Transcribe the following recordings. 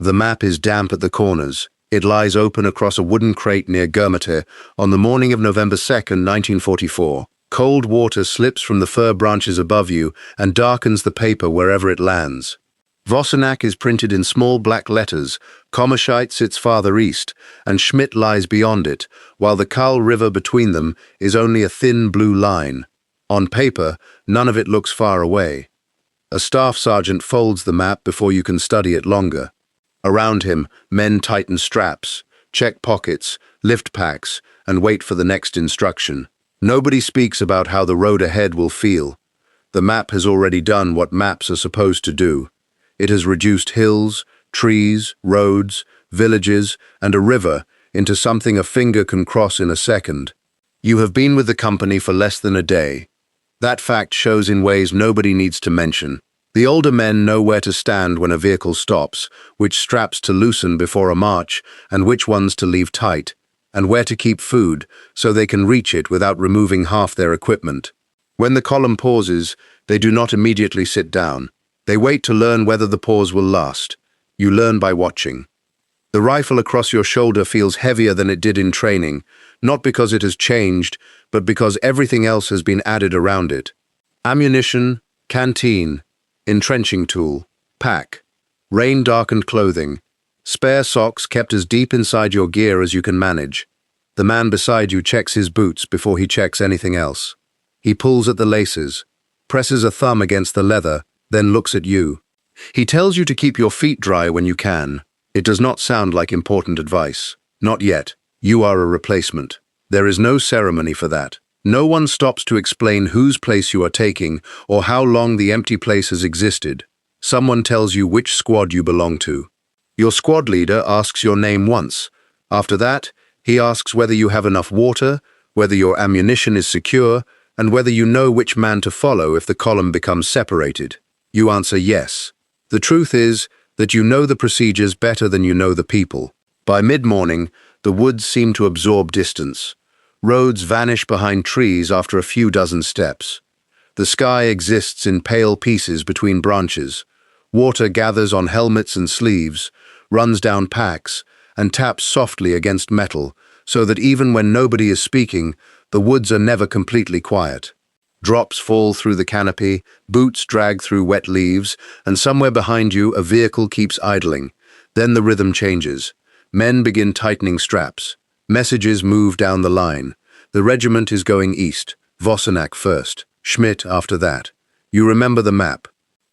The map is damp at the corners. It lies open across a wooden crate near Germete on the morning of November 2nd, 1944. Cold water slips from the fir branches above you and darkens the paper wherever it lands. Vossenack is printed in small black letters, Kommerscheidt sits farther east, and Schmidt lies beyond it, while the Kall River between them is only a thin blue line. On paper, none of it looks far away. A staff sergeant folds the map before you can study it longer. Around him, men tighten straps, check pockets, lift packs, and wait for the next instruction. Nobody speaks about how the road ahead will feel. The map has already done what maps are supposed to do. It has reduced hills, trees, roads, villages, and a river into something a finger can cross in a second. You have been with the company for less than a day. That fact shows in ways nobody needs to mention. The older men know where to stand when a vehicle stops, which straps to loosen before a march, and which ones to leave tight, and where to keep food so they can reach it without removing half their equipment. When the column pauses, they do not immediately sit down. They wait to learn whether the pause will last. You learn by watching. The rifle across your shoulder feels heavier than it did in training, not because it has changed, but because everything else has been added around it. Ammunition, canteen, entrenching tool, pack, rain-darkened clothing, spare socks kept as deep inside your gear as you can manage. The man beside you checks his boots before he checks anything else. He pulls at the laces, presses a thumb against the leather, then looks at you. He tells you to keep your feet dry when you can. It does not sound like important advice. Not yet. You are a replacement. There is no ceremony for that. No one stops to explain whose place you are taking or how long the empty place has existed. Someone tells you which squad you belong to. Your squad leader asks your name once. After that, he asks whether you have enough water, whether your ammunition is secure, and whether you know which man to follow if the column becomes separated. You answer yes. The truth is that you know the procedures better than you know the people. By mid-morning, the woods seem to absorb distance. Roads vanish behind trees after a few dozen steps. The sky exists in pale pieces between branches. Water gathers on helmets and sleeves, runs down packs, and taps softly against metal, so that even when nobody is speaking, the woods are never completely quiet. Drops fall through the canopy, boots drag through wet leaves, and somewhere behind you a vehicle keeps idling. Then the rhythm changes. Men begin tightening straps. Messages move down the line. The regiment is going east. Vossenack first. Schmidt after that. You remember the map.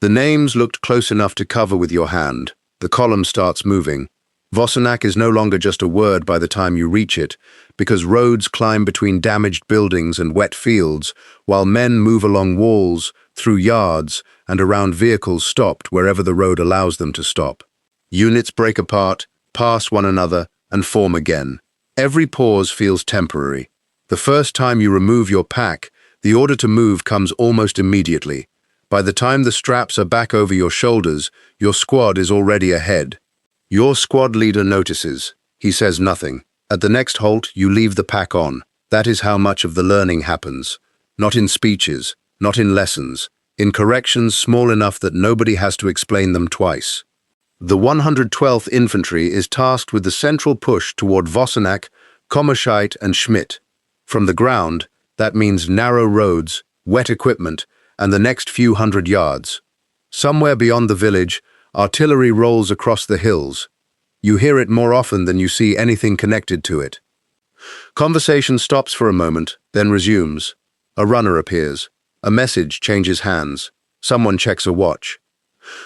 The names looked close enough to cover with your hand. The column starts moving. Vossenack is no longer just a word by the time you reach it, because roads climb between damaged buildings and wet fields, while men move along walls, through yards, and around vehicles stopped wherever the road allows them to stop. Units break apart, pass one another, and form again. Every pause feels temporary. The first time you remove your pack, the order to move comes almost immediately. By the time the straps are back over your shoulders, your squad is already ahead. Your squad leader notices. He says nothing. At the next halt, you leave the pack on. That is how much of the learning happens. Not in speeches, not in lessons, in corrections small enough that nobody has to explain them twice. The 112th Infantry is tasked with the central push toward Vossenack, Kommerscheidt, and Schmidt. From the ground, that means narrow roads, wet equipment, and the next few hundred yards. Somewhere beyond the village, artillery rolls across the hills. You hear it more often than you see anything connected to it. Conversation stops for a moment, then resumes. A runner appears. A message changes hands. Someone checks a watch.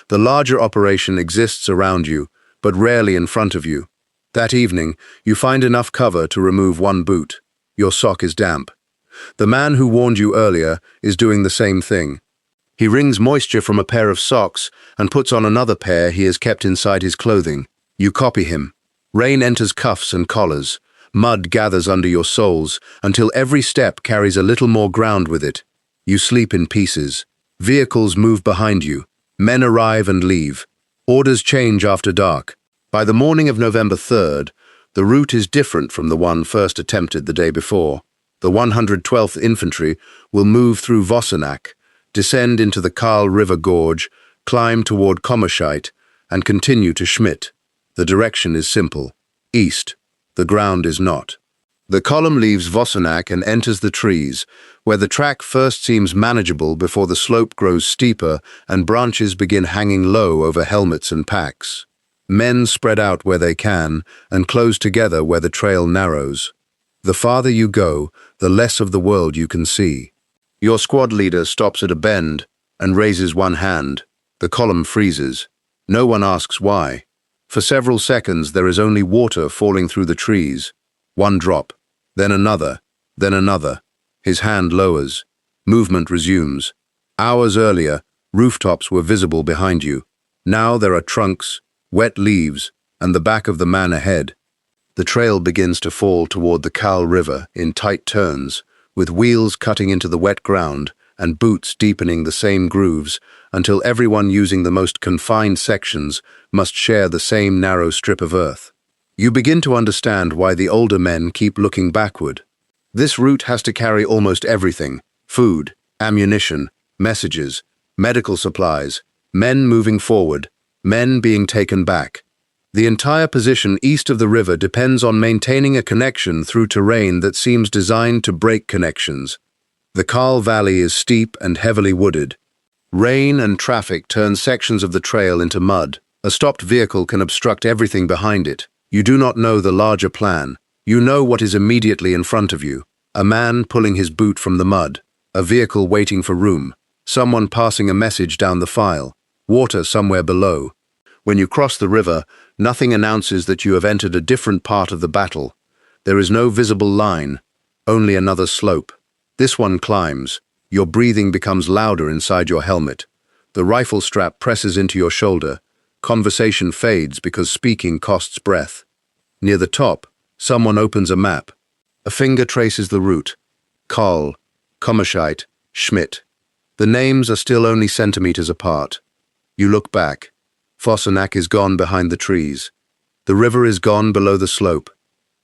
The larger operation exists around you, but rarely in front of you. That evening, you find enough cover to remove one boot. Your sock is damp. The man who warned you earlier is doing the same thing. He wrings moisture from a pair of socks and puts on another pair he has kept inside his clothing. You copy him. Rain enters cuffs and collars. Mud gathers under your soles until every step carries a little more ground with it. You sleep in pieces. Vehicles move behind you. Men arrive and leave. Orders change after dark. By the morning of November 3rd, the route is different from the one first attempted the day before. The 112th Infantry will move through Vossenack, descend into the Kall River gorge, climb toward Kommerscheidt, and continue to Schmidt. The direction is simple. East. The ground is not. The column leaves Vossenack and enters the trees, where the track first seems manageable before the slope grows steeper and branches begin hanging low over helmets and packs. Men spread out where they can and close together where the trail narrows. The farther you go, the less of the world you can see. Your squad leader stops at a bend and raises one hand. The column freezes. No one asks why. For several seconds there is only water falling through the trees. One drop, then another, then another. His hand lowers. Movement resumes. Hours earlier, rooftops were visible behind you. Now there are trunks, wet leaves, and the back of the man ahead. The trail begins to fall toward the Kall River in tight turns, with wheels cutting into the wet ground and boots deepening the same grooves until everyone using the most confined sections must share the same narrow strip of earth. You begin to understand why the older men keep looking backward. This route has to carry almost everything: food, ammunition, messages, medical supplies, men moving forward, men being taken back. The entire position east of the river depends on maintaining a connection through terrain that seems designed to break connections. The Kall Valley is steep and heavily wooded. Rain and traffic turn sections of the trail into mud. A stopped vehicle can obstruct everything behind it. You do not know the larger plan. You know what is immediately in front of you. A man pulling his boot from the mud. A vehicle waiting for room. Someone passing a message down the file. Water somewhere below. When you cross the river, nothing announces that you have entered a different part of the battle. There is no visible line, only another slope. This one climbs. Your breathing becomes louder inside your helmet. The rifle strap presses into your shoulder. Conversation fades because speaking costs breath. Near the top, someone opens a map. A finger traces the route. Kall, Kommerscheidt, Schmidt. The names are still only centimeters apart. You look back. Vossenack is gone behind the trees. The river is gone below the slope.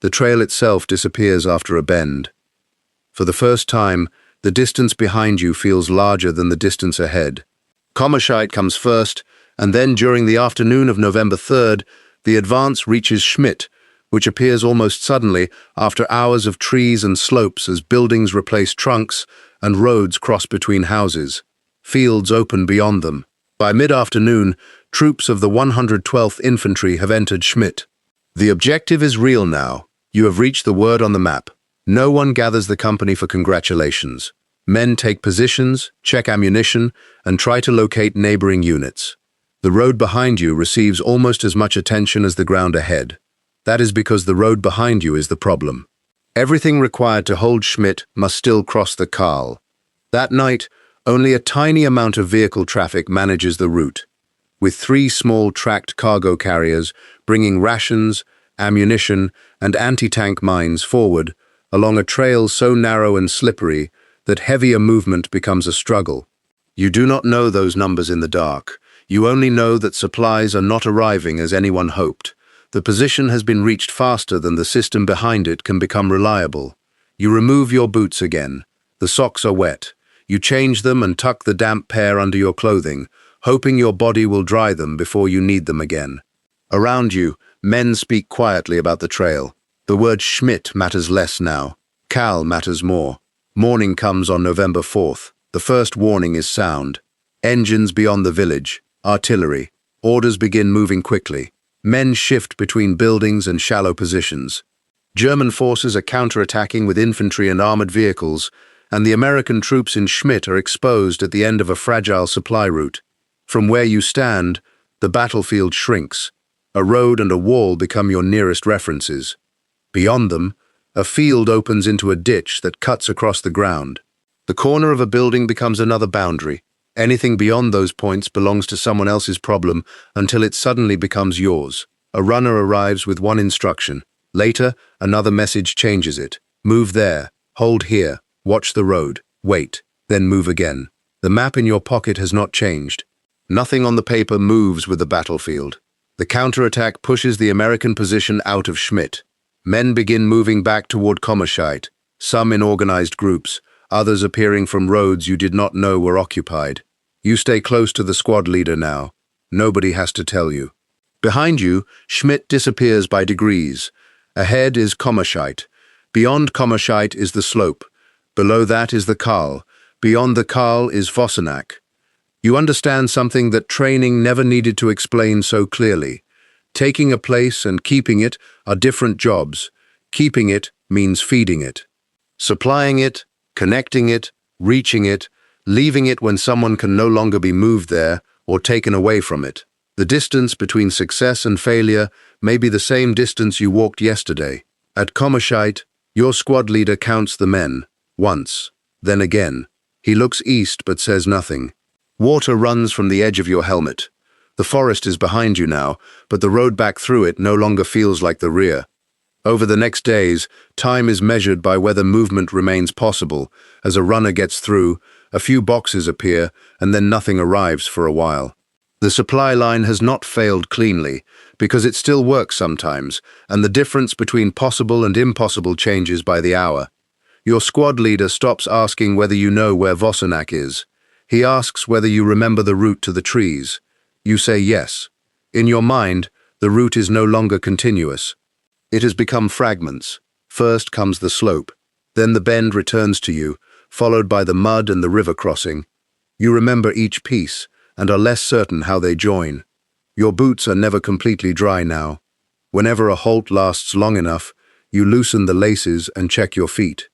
The trail itself disappears after a bend. For the first time, the distance behind you feels larger than the distance ahead. Kommerscheidt comes first, and then during the afternoon of November 3rd, the advance reaches Schmidt, which appears almost suddenly after hours of trees and slopes as buildings replace trunks and roads cross between houses. Fields open beyond them. By mid-afternoon, troops of the 112th Infantry have entered Schmidt. The objective is real now. You have reached the word on the map. No one gathers the company for congratulations. Men take positions, check ammunition, and try to locate neighboring units. The road behind you receives almost as much attention as the ground ahead. That is because the road behind you is the problem. Everything required to hold Schmidt must still cross the Kall. That night, only a tiny amount of vehicle traffic manages the route, with 3 small tracked cargo carriers bringing rations, ammunition, and anti-tank mines forward along a trail so narrow and slippery that heavier movement becomes a struggle. You do not know those numbers in the dark. You only know that supplies are not arriving as anyone hoped. The position has been reached faster than the system behind it can become reliable. You remove your boots again. The socks are wet. You change them and tuck the damp pair under your clothing, hoping your body will dry them before you need them again. Around you, men speak quietly about the trail. The word Schmidt matters less now. Kall matters more. Morning comes on November 4th. The first warning is sound. Engines beyond the village. Artillery. Orders begin moving quickly. Men shift between buildings and shallow positions. German forces are counterattacking with infantry and armored vehicles, and the American troops in Schmidt are exposed at the end of a fragile supply route. From where you stand, the battlefield shrinks. A road and a wall become your nearest references. Beyond them, a field opens into a ditch that cuts across the ground. The corner of a building becomes another boundary. Anything beyond those points belongs to someone else's problem until it suddenly becomes yours. A runner arrives with one instruction. Later, another message changes it. Move there, hold here, watch the road, wait, then move again. The map in your pocket has not changed. Nothing on the paper moves with the battlefield. The counterattack pushes the American position out of Schmidt. Men begin moving back toward Kommerscheidt, some in organized groups, others appearing from roads you did not know were occupied. You stay close to the squad leader now. Nobody has to tell you. Behind you, Schmidt disappears by degrees. Ahead is Kommerscheidt. Beyond Kommerscheidt is the slope. Below that is the Kall. Beyond the Kall is Vossenack. You understand something that training never needed to explain so clearly. Taking a place and keeping it are different jobs. Keeping it means feeding it. Supplying it, connecting it, reaching it, leaving it when someone can no longer be moved there or taken away from it. The distance between success and failure may be the same distance you walked yesterday. At Kommerscheidt, your squad leader counts the men, once, then again. He looks east but says nothing. Water runs from the edge of your helmet. The forest is behind you now, but the road back through it no longer feels like the rear. Over the next days, time is measured by whether movement remains possible. As a runner gets through, a few boxes appear, and then nothing arrives for a while. The supply line has not failed cleanly, because it still works sometimes, and the difference between possible and impossible changes by the hour. Your squad leader stops asking whether you know where Vossenack is. He asks whether you remember the route to the trees. You say yes. In your mind, the route is no longer continuous. It has become fragments. First comes the slope, then the bend returns to you, followed by the mud and the river crossing. You remember each piece, and are less certain how they join. Your boots are never completely dry now. Whenever a halt lasts long enough, you loosen the laces and check your feet.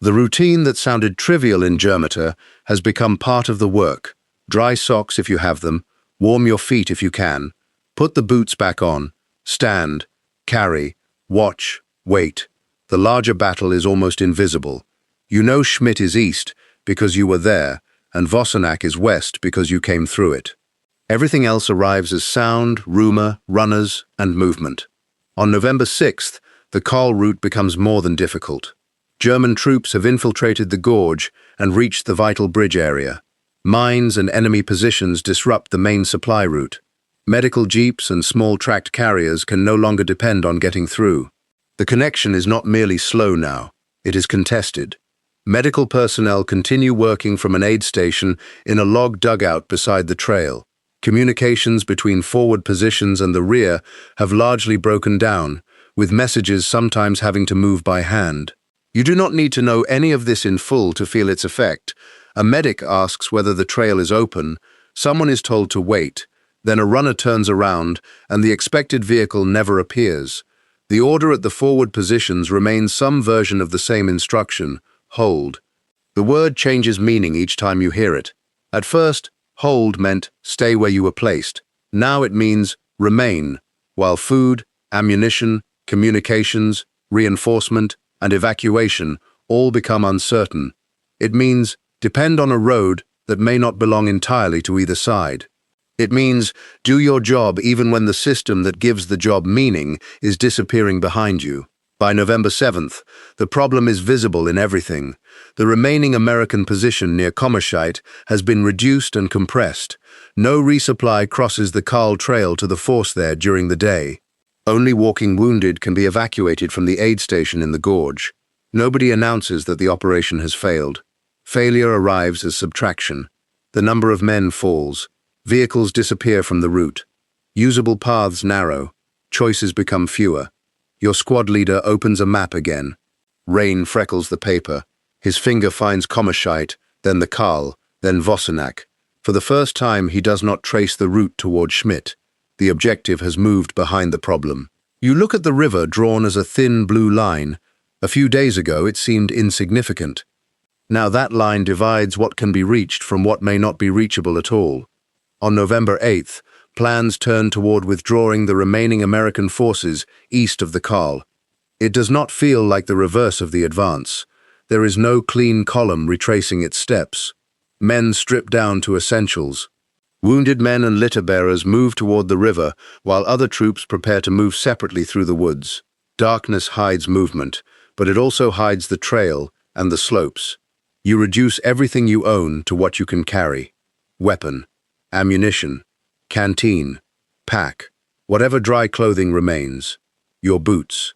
The routine that sounded trivial in Germata has become part of the work. Dry socks if you have them, warm your feet if you can, put the boots back on, stand, carry, watch, wait. The larger battle is almost invisible. You know Schmidt is east because you were there, and Vossenack is west because you came through it. Everything else arrives as sound, rumor, runners, and movement. On November 6th, the Kall route becomes more than difficult. German troops have infiltrated the gorge and reached the vital bridge area. Mines and enemy positions disrupt the main supply route. Medical jeeps and small tracked carriers can no longer depend on getting through. The connection is not merely slow now, it is contested. Medical personnel continue working from an aid station in a log dugout beside the trail. Communications between forward positions and the rear have largely broken down, with messages sometimes having to move by hand. You do not need to know any of this in full to feel its effect. A medic asks whether the trail is open, someone is told to wait, then a runner turns around and the expected vehicle never appears. The order at the forward positions remains some version of the same instruction: hold. The word changes meaning each time you hear it. At first, hold meant stay where you were placed. Now it means remain, while food, ammunition, communications, reinforcement, and evacuation all become uncertain. It means depend on a road that may not belong entirely to either side. It means do your job even when the system that gives the job meaning is disappearing behind you. By November 7th, the problem is visible in everything. The remaining American position near Kommerscheidt has been reduced and compressed. No resupply crosses the Kall Trail to the force there during the day. Only walking wounded can be evacuated from the aid station in the gorge. Nobody announces that the operation has failed. Failure arrives as subtraction. The number of men falls. Vehicles disappear from the route. Usable paths narrow. Choices become fewer. Your squad leader opens a map again. Rain freckles the paper. His finger finds Kommerscheidt, then the Kall, then Vossenack. For the first time, he does not trace the route toward Schmidt. The objective has moved behind the problem. You look at the river drawn as a thin blue line. A few days ago, it seemed insignificant. Now that line divides what can be reached from what may not be reachable at all. On November 8th, plans turn toward withdrawing the remaining American forces east of the Kall. It does not feel like the reverse of the advance. There is no clean column retracing its steps. Men strip down to essentials. Wounded men and litter bearers move toward the river, while other troops prepare to move separately through the woods. Darkness hides movement, but it also hides the trail and the slopes. You reduce everything you own to what you can carry. Weapon, ammunition, canteen, pack, whatever dry clothing remains. Your boots.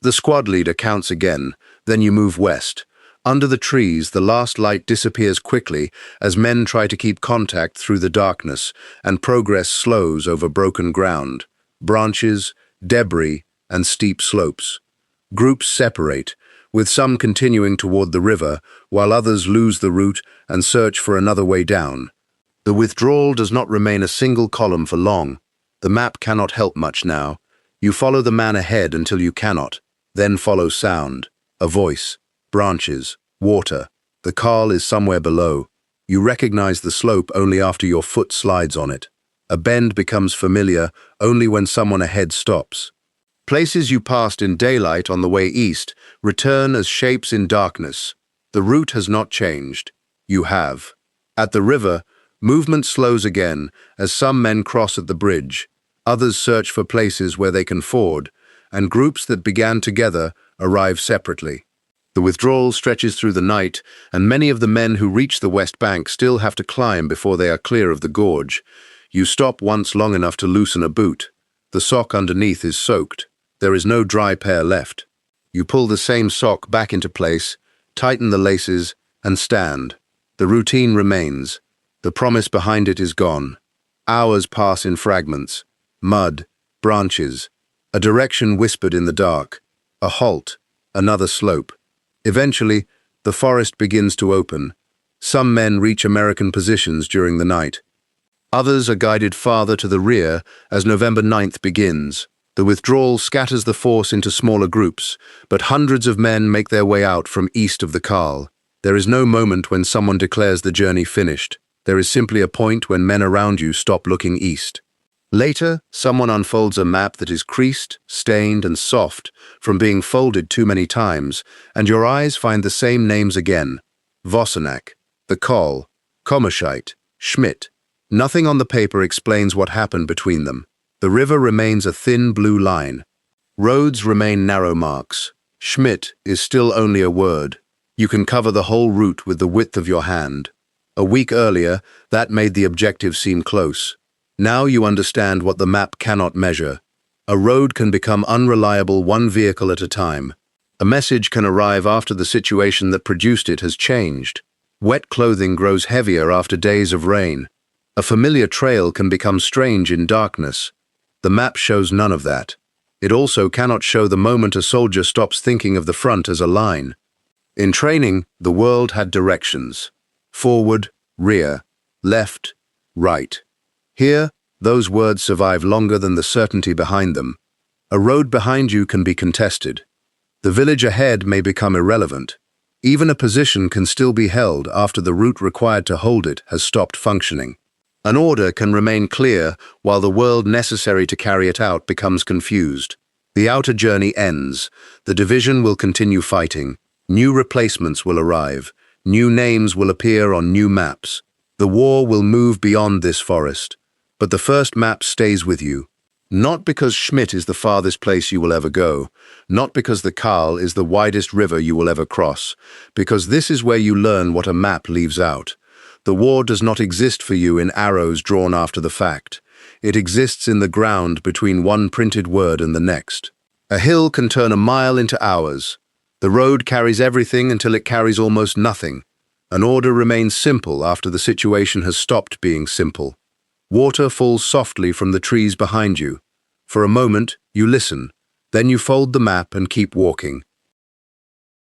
The squad leader counts again, then you move west. Under the trees, the last light disappears quickly as men try to keep contact through the darkness, and progress slows over broken ground, branches, debris, and steep slopes. Groups separate, with some continuing toward the river, while others lose the route and search for another way down. The withdrawal does not remain a single column for long. The map cannot help much now. You follow the man ahead until you cannot, then follow sound, a voice, branches, water. The Kall is somewhere below. You recognize the slope only after your foot slides on it. A bend becomes familiar only when someone ahead stops. Places you passed in daylight on the way east return as shapes in darkness. The route has not changed. You have. At the river, movement slows again as some men cross at the bridge. Others search for places where they can ford, and groups that began together arrive separately. The withdrawal stretches through the night, and many of the men who reach the west bank still have to climb before they are clear of the gorge. You stop once long enough to loosen a boot. The sock underneath is soaked. There is no dry pair left. You pull the same sock back into place, tighten the laces, and stand. The routine remains. The promise behind it is gone. Hours pass in fragments. Mud, branches, a direction whispered in the dark, a halt, another slope. Eventually, the forest begins to open. Some men reach American positions during the night. Others are guided farther to the rear as November 9th begins. The withdrawal scatters the force into smaller groups, but hundreds of men make their way out from east of the Kall. There is no moment when someone declares the journey finished. There is simply a point when men around you stop looking east. Later, someone unfolds a map that is creased, stained, and soft from being folded too many times, and your eyes find the same names again. Vossenack, the Kall, Kommerscheidt, Schmidt. Nothing on the paper explains what happened between them. The river remains a thin blue line. Roads remain narrow marks. Schmidt is still only a word. You can cover the whole route with the width of your hand. A week earlier, that made the objective seem close. Now you understand what the map cannot measure. A road can become unreliable one vehicle at a time. A message can arrive after the situation that produced it has changed. Wet clothing grows heavier after days of rain. A familiar trail can become strange in darkness. The map shows none of that. It also cannot show the moment a soldier stops thinking of the front as a line. In training, the world had directions. Forward, rear, left, right. Here, those words survive longer than the certainty behind them. A road behind you can be contested. The village ahead may become irrelevant. Even a position can still be held after the route required to hold it has stopped functioning. An order can remain clear while the world necessary to carry it out becomes confused. The outer journey ends. The division will continue fighting. New replacements will arrive. New names will appear on new maps. The war will move beyond this forest. But the first map stays with you. Not because Schmidt is the farthest place you will ever go, not because the Kall is the widest river you will ever cross, because this is where you learn what a map leaves out. The war does not exist for you in arrows drawn after the fact. It exists in the ground between one printed word and the next. A hill can turn a mile into hours. The road carries everything until it carries almost nothing. An order remains simple after the situation has stopped being simple. Water falls softly from the trees behind you. For a moment, you listen. Then you fold the map and keep walking.